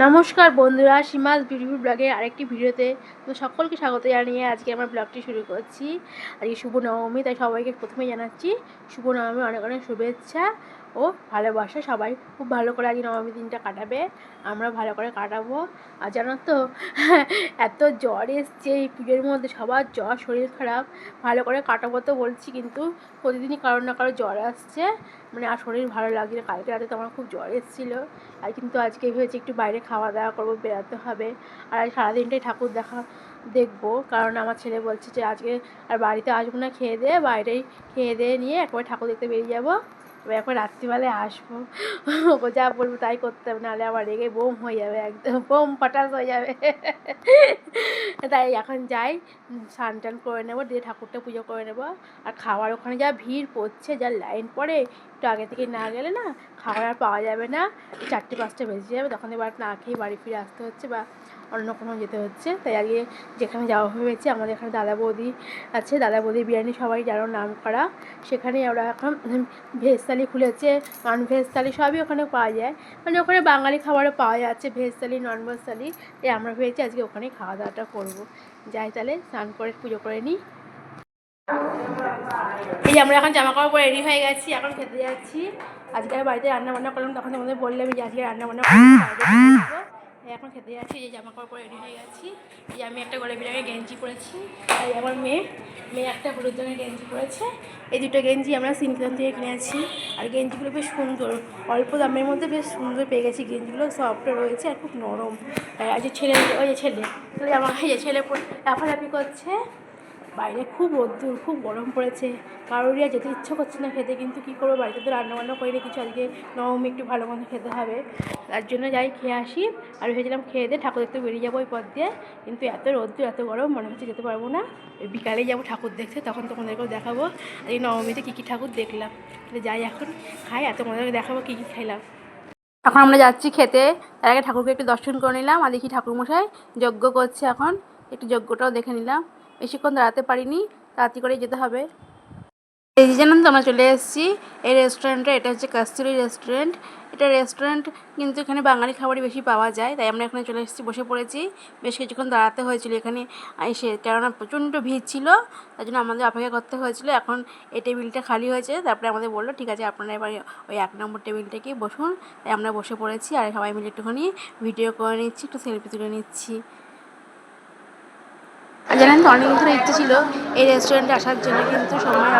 নমস্কার বন্ধুরা, সীমাস বিউটিফুল ব্লগের আরেকটি ভিডিওতে তো সকলকে স্বাগত জানিয়ে আজকে আমার ব্লগটি শুরু করছি। আজকে শুভ নবমী, তাই সবাইকে প্রথমেই জানাচ্ছি শুভ নবমী অনেক অনেক শুভেচ্ছা ও ভালোবাসা। সবাই খুব ভালো করে আজকে নবমী দিনটা কাটাবে, আমরা ভালো করে কাটাবো। আর জানো তো এত জ্বর এসছে এই পুজোর মধ্যে, সবার জ্বর, শরীর খারাপ। ভালো করে কাটাবো তো বলছি, কিন্তু প্রতিদিনই কারোর না কারো জ্বর আসছে, আর শরীর ভালো লাগছে না। কালকে রাতে তো আমার খুব জ্বর এসেছিলো, আর কিন্তু আজকে ভেবেছি একটু বাইরে খাওয়া দাওয়া করবো, বেরোতে হবে। আর আজ সারাদিনটাই ঠাকুর দেখবো, কারণ আমার ছেলে বলছে যে আজকে আর বাড়িতে আসবো না, খেয়ে দিয়ে বাইরেই খেয়ে দিয়ে নিয়ে একবার ঠাকুর দেখতে বেরিয়ে যাবো, এবার একবার রাত্রিবেলায় আসবো। ওকে যা বলবো তাই করতে হবে, নাহলে আবার রেগে বোম হয়ে যাবে, একদম বোম পটাশ হয়ে যাবে। তাই এখন যাই, স্নান টান করে নেবো, দিয়ে ঠাকুরটা পুজো করে নেবো। আর খাওয়ার ওখানে যা ভিড় পড়ছে, যা লাইন পড়ে, একটু আগে থেকে না গেলে না খাবার আর পাওয়া যাবে না। 4-5টা বেজে যাবে, তখন এবার না খেয়ে বাড়ি ফিরে আসতে হচ্ছে বা অন্য কোনো যেতে হচ্ছে। তাই আগে যেখানে যাওয়া হয়েছে, আমাদের এখানে দাদা বৌদি আছে, দাদা বৌদি বিরিয়ানি সবাই যারা নাম করা, সেখানে ওরা এখন ভেজ থালি খুলেছে, নন ভেজ থালি সবই ওখানে পাওয়া যায়। ওখানে বাঙালি খাবারও পাওয়া যাচ্ছে, ভেজ থালি, নন ভেজ থালি। তাই আমরা ভেবেছি আজকে ওখানেই খাওয়া দাওয়াটা করবো। যাই তাহলে স্নান করে পুজো করে নিই। এই আমরা এখন জামা কাপড় পরে রেডি হয়ে গেছি, এখন খেতে যাচ্ছি। আজকে আমি বাড়িতে রান্না বান্না করলাম, তখন তোমাদের বললাম যে আজকে রান্না বান্না করবো। এখন খেতে যাচ্ছি, যে জামা কাপড় পরে রেডি হয়ে গেছি। এই আমি একটা গোলাপি রঙের গেঞ্জি পরেছি, আর আমার মেয়ে একটা হলুদ রঙের গেঞ্জি পরেছে। এই দুটো গেঞ্জি আমরা সিনক্লন থেকে কিনেছি, আর গেঞ্জিগুলো বেশ সুন্দর, অল্প দামের মধ্যে বেশ সুন্দর পেয়ে গেছি। গেঞ্জিগুলো সফট রয়েছে আর খুব নরম। আর যে ছেলে, ওই যে ছেলে আমার যে ছেলে লাফালাফি করছে। বাইরে খুব রোদ্দুর, খুব গরম পড়েছে, কারোরই আর যেতে ইচ্ছে করছে না খেতে, কিন্তু কী করবো, বাড়িতে তো রান্নাবান্না করে কিছু, আজকে নবমী একটু ভালো মন্দ খেতে হবে, তার জন্য যাই খেয়ে আসি। আর ভেবেছিলাম খেয়ে দিয়ে ঠাকুর দেখতে বেরিয়ে যাবো ওই পথ দিয়ে, কিন্তু এত রোদ্দুর, এত গরম, মনে হচ্ছে যেতে পারবো না। বিকালেই যাবো ঠাকুর দেখতে, তখন তোমাদেরকেও দেখাবো এই নবমীতে কী কী ঠাকুর দেখলাম। যাই এখন খাই, আর তোমাদেরকে দেখাবো কী কী খেলাম। এখন আমরা যাচ্ছি খেতে, তার আগে ঠাকুরকে একটু দর্শন করে নিলাম। আর দেখি ঠাকুরমশাই যজ্ঞ করছে, এখন একটু যজ্ঞটাও দেখে নিলাম। বেশিক্ষণ দাঁড়াতে পারিনি, তাড়াতাড়ি করে যেতে হবে। এই যে জানেন তো, আমরা চলে এসেছি এই রেস্টুরেন্টে। এটা হচ্ছে কস্তুরি রেস্টুরেন্ট। এটা রেস্টুরেন্ট, কিন্তু এখানে বাঙালি খাবারই বেশি পাওয়া যায়, তাই আমরা এখানে চলে এসেছি, বসে পড়েছি। বেশ কিছুক্ষণ দাঁড়াতে হয়েছিল এখানে এসে, কেননা প্রচণ্ড ভিড় ছিল, তার জন্য আমাদের অপেক্ষা করতে হয়েছিল। এখন এই টেবিলটা খালি হয়েছে, তারপরে আমাদের বললো ঠিক আছে আপনারা এবার ওই 1 নম্বর টেবিলটাকে বসুন। তাই আমরা বসে পড়েছি, আর সবাই মিলে একটুখানি ভিডিও করে নিচ্ছি, একটু সেলফি তুলে নিচ্ছি। জানেন তো, অনেক ধরে ইচ্ছে ছিল এই রেস্টুরেন্টে আসার জন্য, কিন্তু সময়ের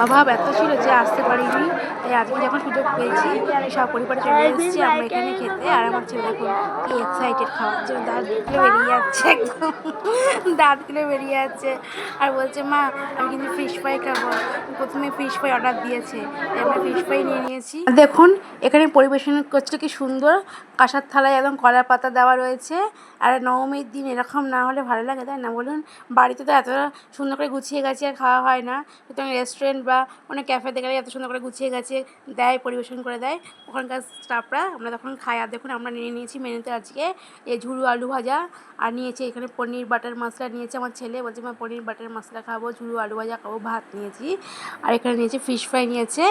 অভাব এত ছিল যে আসতে পারিনি। তাই আজকে যখন সুযোগ পেয়েছি, সব পরিবারে চলে এসেছি আমরা এখানে খেতে। আর আমার ছেলে দেখুন কি এক্সাইটেড খাওয়ার জন্য, দাঁতগুলো বেরিয়ে যাচ্ছে, একদম দাঁতগুলো বেরিয়ে যাচ্ছে। আর বলছে মা আমি কিন্তু ফিশ ফ্রাই খাবো। প্রথমে ফিশ ফ্রাই অর্ডার দিয়েছে, তাই আমরা ফিশ ফ্রাই নিয়ে নিয়েছি। দেখুন এখানে পরিবেশন করছে কি সুন্দর, কাঁসার থালায় একদম কলার পাতা দেওয়া রয়েছে। আর নবমীর দিন এরকম না হলে ভালো লাগে, তাই না বলুন? বাড়িতে তো এতটা সুন্দর করে গুছিয়ে গাছিয়ে খাওয়া হয় না, সুতরাং রেস্টুরেন্ট বা কোনো ক্যাফেতে গেলে এত সুন্দর করে গুছিয়ে গাছিয়ে দেয়, পরিবেশন করে দেয় ওখানকার স্টাফরা। আমরা তখন খাই। আর দেখুন আমরা নিয়ে নিয়েছি মেনুতে আজকে এই ঝুড়ো আলু ভাজা, আর নিয়েছি এখানে পনির বাটার মশলা নিয়েছে আমার ছেলে, বলছে মা পনির বাটার মশলা খাবো, ঝুড়ো আলু ভাজা খাবো, ভাত নিয়েছি। আর এখানে নিয়েছি ফিশ ফ্রাই নিয়েছে,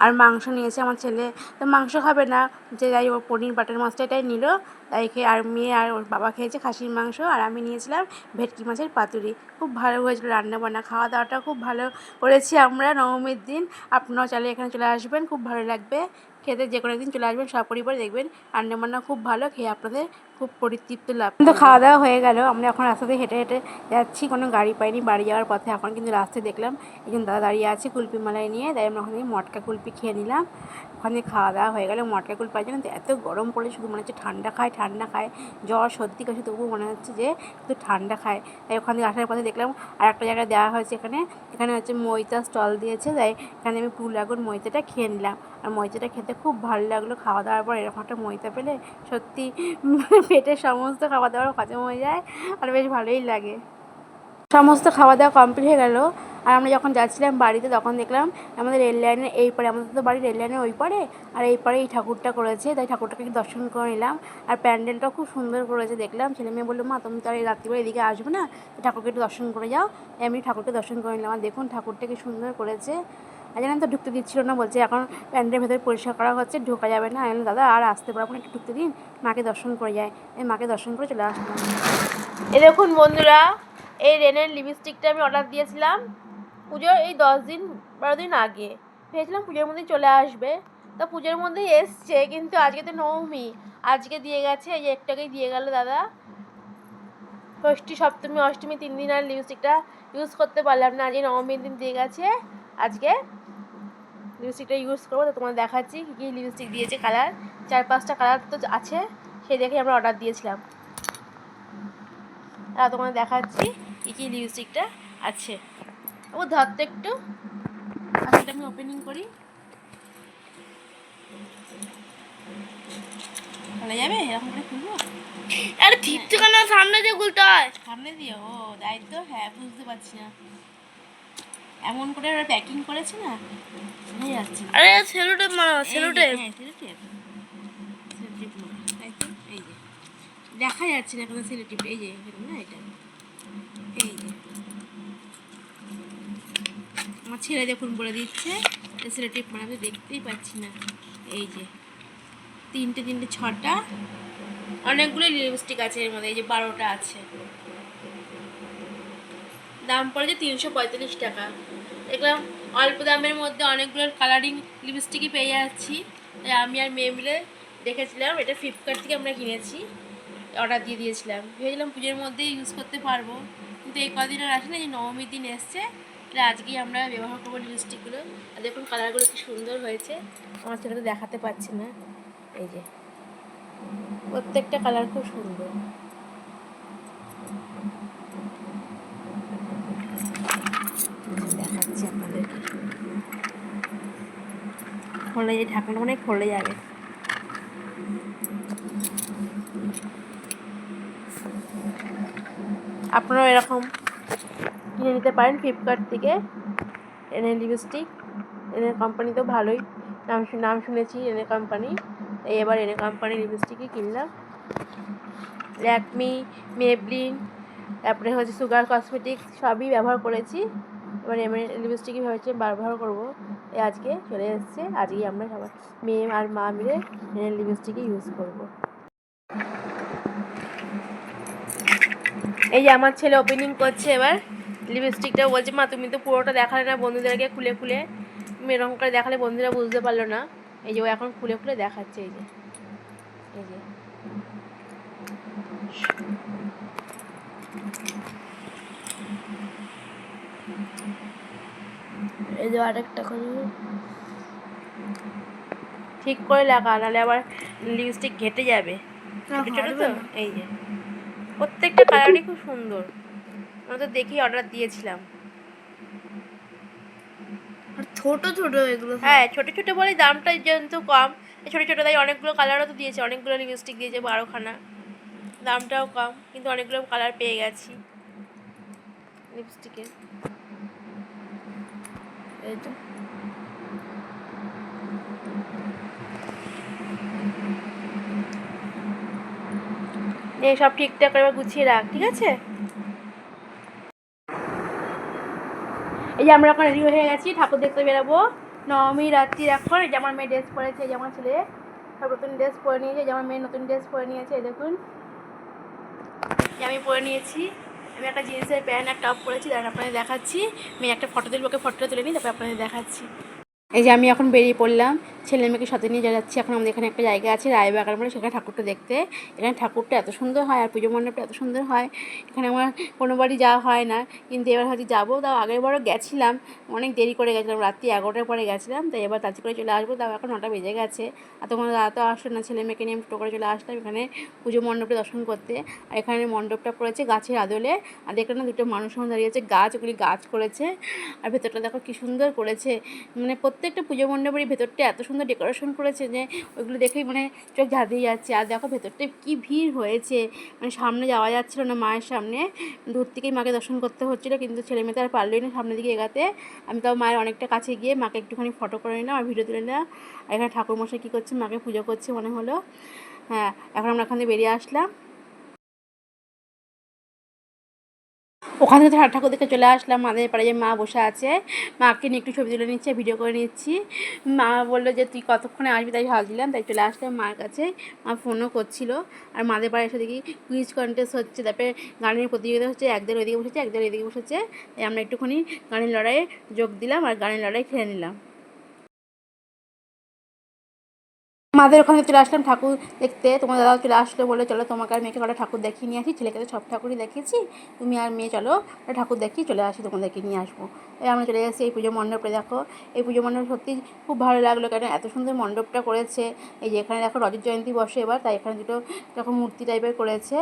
আর মাংস নিয়েছে আমার ছেলে। তো মাংস খাবে না, যে যাই ও পনির বাটার মশলাটাই নিল, তাই খেয়ে। আর মেয়ে আর ওর বাবা খেয়েছে খাসির মাংস, আর আমি নিয়েছিলাম ভেটকি মাছের পাতুরি। খুব ভালো হয়েছিল রান্নাবান্না, খাওয়া দাওয়াটা খুব ভালো করেছি আমরা নবমীর দিন। আপনারাও চাইলে এখানে চলে আসবেন, খুব ভালো লাগবে খেতে। যে কোনো একদিন চলে আসবেন সপরিবারে, দেখবেন রান্নাবান্না খুব ভালো, খেয়ে আপনাদের খুব পরিতৃপ্তি লাভ। কিন্তু খাওয়া দাওয়া হয়ে গেল, আমরা এখন রাস্তাতে হেঁটে হেঁটে যাচ্ছি, কোনো গাড়ি পাইনি বাড়ি যাওয়ার পথে। এখন কিন্তু রাস্তায় দেখলাম একজন দাদা দাঁড়িয়ে আছে কুলপি মালাই নিয়ে, তাই আমরা ওখান থেকে মটকা কুলপি খেয়ে নিলাম। ওখানে খাওয়া দাওয়া হয়ে গেলে মটকা কুলপি পাই, জানেন তো এত গরম পড়ে, শুধু মনে হচ্ছে ঠান্ডা খায় ঠান্ডা খায়, জ্বর সর্দি কাশি, তবুও মনে হচ্ছে যে শুধু ঠান্ডা খায়। তাই ওখান থেকে আসার পথে দেখলাম আর একটা জায়গায় দেওয়া হয়েছে, এখানে হচ্ছে মইতা স্টল দিয়েছে, তাই এখানে আমি পুল আগুন মইতাটা খেয়ে নিলাম। আর মইতাটা খেতে খুব ভালো লাগলো, খাওয়া দাওয়ার পর এরকম একটা মইতা পেলে সত্যি পেটের সমস্ত খাওয়া দাওয়ার হজম হয়ে যায়, আর বেশ ভালোই লাগে। সমস্ত খাওয়া দাওয়া কমপ্লিট হয়ে গেল, আর আমরা যখন যাচ্ছিলাম বাড়িতে, তখন দেখলাম আমাদের রেল লাইনের এই পারে, আমাদের তো বাড়ি রেল লাইনের ওই পারে, আর এই পারে এই ঠাকুরটা করেছে, তাই ঠাকুরটাকে দর্শন করে নিলাম। আর প্যান্ডেলটাও খুব সুন্দর করেছে দেখলাম। ছেলে মেয়ে বললো মা তুমি তো আর এই রাত্রিবেলা এদিকে আসবে না, ঠাকুরকে একটু দর্শন করে যাও। এমনি ঠাকুরকে দর্শন করে নিলাম। আর দেখুন ঠাকুরটা কি সুন্দর করেছে, আর জানেন তো ঢুকতে দিচ্ছিল না, বলছে এখন প্যান্ডেলের ভেতরে পরিষ্কার করা হচ্ছে, ঢোকা যাবে না। আমি দাদা আর আসতে পারবো না, একটু ঢুকতে দিন, মাকে দর্শন করে যায়। এই মাকে দর্শন করে চলে আসলাম। এই দেখুন বন্ধুরা, এই রেনের লিপস্টিকটা আমি অর্ডার দিয়েছিলাম পুজোর এই 10-12 দিন আগে। ভেবেছিলাম পুজোর মধ্যেই চলে আসবে, তো পুজোর মধ্যেই এসছে, কিন্তু আজকে তো নবমী, আজকে দিয়ে গেছে। এই যে একটাকেই দিয়ে গেল দাদা। ষষ্ঠী, সপ্তমী, অষ্টমী 3 দিন আর লিপস্টিকটা ইউজ করতে পারলাম না, আজকে নবমীর দিন দিয়ে গেছে। আজকে লিপস্টিকটা ইউজ করবো, তো তোমার দেখাচ্ছি কী কী লিপস্টিক দিয়েছে। কালার 4-5টা কালার তো আছে, সেই দেখে আমরা অর্ডার দিয়েছিলাম। আর তোমার দেখাচ্ছি কী কী লিপস্টিকটা আছে। ও ধরতে একটু, আসলে আমি ওপেনিং করি, খোলা যাবে এরকম করে খুলবো? আরে ঠিকছে কেন, সামনে দিয়ে খুলতে হয়। সামনে দিয়ে? ও তাই তো, হ্যাঁ বুঝতে পারছি না, এমন করে ওরা প্যাকিং করেছে না, বোঝা যাচ্ছে না। আরে সেলোটেপ মারা, সেলোটেপ। হ্যাঁ সেলোটেপ, সেলোটেপ মারা, তাই তো। এই যে দেখা যাচ্ছে না এখন সেলোটেপ, এই যে না এটা, এই যে আমার ছেলে দেখুন বলে দিচ্ছে সেলোটেপ মারা, আমি দেখতেই পাচ্ছি না। এই যে 3টে 6টা, অনেকগুলো লিপস্টিক আছে এর মধ্যে, এই যে 12টা আছে। দাম পড়েছে 345 টাকা। দেখলাম অল্প দামের মধ্যে অনেকগুলো কালারিং লিপস্টিকই পেয়ে যাচ্ছি, তাই আমি আর মেয়ে মিলে দেখেছিলাম। এটা ফ্লিপকার্ট থেকে আমরা কিনেছি, অর্ডার দিয়ে দিয়েছিলাম, ভেবেছিলাম পুজোর মধ্যেই ইউজ করতে পারবো, কিন্তু এই কদিন আর আসে না, যে নবমীর দিন এসছে, তাহলে আজকেই আমরা ব্যবহার করবো লিপস্টিকগুলো। আর দেখুন কালারগুলো কি সুন্দর হয়েছে, আমার ছেলে তো দেখাতে পারছি না। এই যে প্রত্যেকটা কালার খুব সুন্দর। দেখাচ্ছি আপনাদেরকে, খোলা যায়, ঢাকনাটা মানে খোলা যাবে। আপনারাও এরকম কিনে নিতে পারেন ফ্লিপকার্ট থেকে এনে লিপস্টিক। এনে কোম্পানি তো ভালোই, নাম শুনেছি এনে কোম্পানি, এই এবার এনে কোম্পানির লিপস্টিকই কিনলাম। ল্যাকমি, মেবলিন, তারপরে হচ্ছে সুগার কসমেটিক্স সবই ব্যবহার করেছি, এবার এমএ লিপস্টিকই ভেবেছি ব্যবহার করবো। এই আজকে চলে এসেছে, আজকেই আমরা সবাই মেয়ে আর মা মিলে এনে লিপস্টিকই ইউজ করবো। এই যে আমার ছেলে ওপেনিং করছে এবার লিপস্টিকটা, বলছে মা তুমি তো পুরোটা দেখালে না বন্ধুদেরকে খুলে খুলে, তুমি এরকম করে দেখালে বন্ধুরা বুঝতে পারলো না। এই যে ও এখন খুলে খুলে দেখাচ্ছে, এই যে এই যে এই যে আরেকটা খুলি, ঠিক করে লাগা, নাহলে আবার লিপস্টিক ঘেটে যাবে, ছোটো ছোটো তো। এই যে প্রত্যেকটা কালারই খুব সুন্দর, আমরা তো দেখেই অর্ডার দিয়েছিলাম। আর ছোট ছোট এগুলো। হ্যাঁ ছোটো ছোটো বলে দামটা যেহেতু কম, ছোটো ছোটো তাই অনেকগুলো কালারও তো দিয়েছে, অনেকগুলো লিপস্টিক দিয়েছে 12খানা, দামটাও কম, কিন্তু অনেকগুলো কালার পেয়ে গেছি লিপস্টিকের। এই তো সব ঠিকঠাক করে গুছিয়ে রাখ, ঠিক আছে। এই যে আমরা এখন রেডি হয়ে গেছি, ঠাকুর দেখতে বেরোবো নবমী রাত্রি। এখন এই যে আমার মেয়ে ড্রেস পরেছে, এই যে আমার ছেলে সব নতুন ড্রেস পরে নিয়েছে, এই যে আমার মেয়ে নতুন ড্রেস পরে নিয়েছে, এই দেখুন আমি পরে নিয়েছি। আমি একটা জিন্সের প্যান্ট আর টপ পরেছি, তারপর আপনাদের দেখাচ্ছি। মেয়ে একটা ফটো তুলবো, ওকে ফটোটা তুলে নিই, তারপর আপনাদের দেখাচ্ছি। এই যে আমি এখন বেরিয়ে পড়লাম, ছেলে মেয়েকে সাথে নিয়ে যাচ্ছি। এখন আমাদের এখানে একটা জায়গা আছে রায়বাগান বলে, সেখানে ঠাকুরটা দেখতে। এখানে ঠাকুরটা এত সুন্দর হয় আর পুজো মণ্ডপটা এত সুন্দর হয়, এখানে আমার কোনোবারই যাওয়া হয় না, কিন্তু এবার হয়তো যাবো। তাও আগের বারও গেছিলাম, অনেক দেরি করে গেছিলাম, রাত্রি 11টার পরে গেছিলাম, তাই এবার তাড়াতাড়ি করে চলে আসবো। তাও এখন 9টা বেজে গেছে, আর তোমার দাদা তো আসলো না, ছেলে মেয়েকে নিয়ে আমি টোটো করে চলে আসলাম এখানে পুজো মণ্ডপটা দর্শন করতে। আর এখানে মণ্ডপটা পড়েছে গাছের আদলে, আর দেখলাম না দুটো মানুষ দাঁড়িয়ে আছে, গাছ, ওগুলি গাছ করেছে। আর ভেতরটা দেখো কী সুন্দর করেছে, মানে প্রত্যেকটা পুজো মণ্ডপের ভেতরটা এত সুন্দর ডেকোরেশন করেছে যে ওইগুলো দেখেই মানে চোখ ঝাঁপিয়ে যাচ্ছে। আর দেখো ভেতরটা কী ভিড় হয়েছে, মানে সামনে যাওয়া যাচ্ছিলো না, মায়ের সামনে দূর থেকেই মাকে দর্শন করতে হচ্ছিলো, কিন্তু ছেলে মেয়েতে আর পারলোই না সামনের দিকে এগাতে। আমি তাও মায়ের অনেকটা কাছে গিয়ে মাকে একটুখানি ফটো করে নিলাম আর ভিডিও তুলে নিলাম। আর এখানে ঠাকুরমশাই কী করছে, মাকে পুজো করছে মনে হলো। হ্যাঁ এখন আমরা এখান থেকে বেরিয়ে আসলাম। ওখান থেকে ঠাকুর দেখে চলে আসলাম মাদের পাড়ে, যে মা বসে আছে, মাকে নিয়ে একটু ছবি তুলে নিচ্ছে, ভিডিও করে নিচ্ছি। মা বললো যে তুই কতক্ষণে আসবি, তাই ভাবছিলাম, তাই চলে আসলাম মার কাছে। মা ফোনও করছিল। আর মাদের পাড়ে এসে দেখি কুইজ কন্টেস্ট হচ্ছে, তারপরে গানের প্রতিযোগিতা হচ্ছে, একদের ওইদিকে বসেছে, একদের এদিকে বসেছে। তাই আমরা একটুখানি গানের লড়াইয়ে যোগ দিলাম আর গানের লড়াই খেলে নিলাম। মাদের ওখানে চলে আসলাম ঠাকুর দেখতে। তোমার দাদাও চলে আসলো, বলে চলো তোমাকে আর মেয়েকে কটা ঠাকুর দেখিয়ে নিয়ে আসি, ছেলেকে তো সব ঠাকুরই দেখিয়েছি, তুমি আর মেয়ে চলো ঠাকুর দেখিয়ে চলে আসি, তোমাদেরকে নিয়ে আসবো। এই আমরা চলে এসেছি এই পুজো মণ্ডপে। দেখো এই পুজো মণ্ডপ সত্যি খুব ভালো লাগলো, কেন এত সুন্দর মণ্ডপটা করেছে। এই যে এখানে দেখো রজত জয়ন্তী বসে এবার, তাই এখানে দুটো এরকম মূর্তি টাইপের করেছে।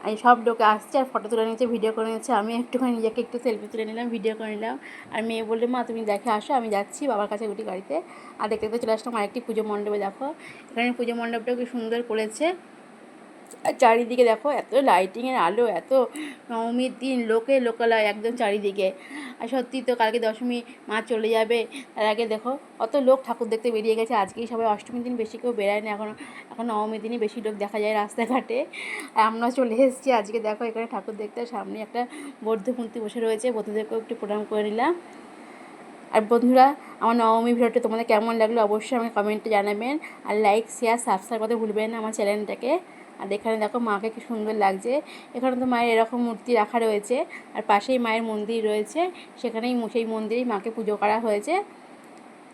এই সব লোকে আসছে আর ফটো তুলে নিচ্ছে, ভিডিও করে নিচ্ছে। আমি একটুখানি নিজেকে একটু সেলফি তুলে নিলাম, ভিডিও করে নিলাম। আর মেয়ে বললে মা তুমি দেখে আসো, আমি যাচ্ছি বাবার কাছে উঠি গাড়িতে। আর দেখতে দেখতে চলে আসলাম আরেকটি পুজো মণ্ডপে। দেখো এখানে পুজো মণ্ডপটাও কি সুন্দর করেছে। আর চারিদিকে দেখো এত লাইটিংয়ের আলো, এত নবমীর দিন লোকে লোকালয় একদম চারিদিকে। আর সত্যি তো কালকে দশমী, মা চলে যাবে, তার আগে দেখো কত লোক ঠাকুর দেখতে বেরিয়ে গেছে। আজকেই সবাই, অষ্টমীর দিন বেশি কেউ বেড়ায় না, এখন নবমীর দিনই বেশি লোক দেখা যায় রাস্তাঘাটে। আর আমরা চলে এসেছি আজকে দেখো এখানে ঠাকুর দেখতে। সামনে একটা বৌদ্ধ মূর্তি বসে রয়েছে, বৌদ্ধদেরকেও একটু প্রণাম করে নিলাম। আর বন্ধুরা, আমার নবমী ভিডিওটা তোমাদের কেমন লাগলো অবশ্যই আমাকে কমেন্টে জানাবেন। আর লাইক শেয়ার সাবস্ক্রাইব করতে ভুলবেন না আমার চ্যানেলটাকে। আর এখানে দেখো মাকে কি সুন্দর লাগছে। এখানে তো মায়ের এরকম মূর্তি রাখা রয়েছে, আর পাশেই মায়ের মন্দির রয়েছে, সেখানেই সেই মন্দিরেই মাকে পুজো করা হয়েছে।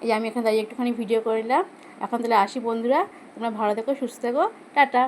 এই আমি এখানে দাঁড়িয়ে একটুখানি ভিডিও করে নিলাম। এখন তাহলে আসি বন্ধুরা, তোমরা ভালো থেকো, সুস্থ থেকো, টাটা।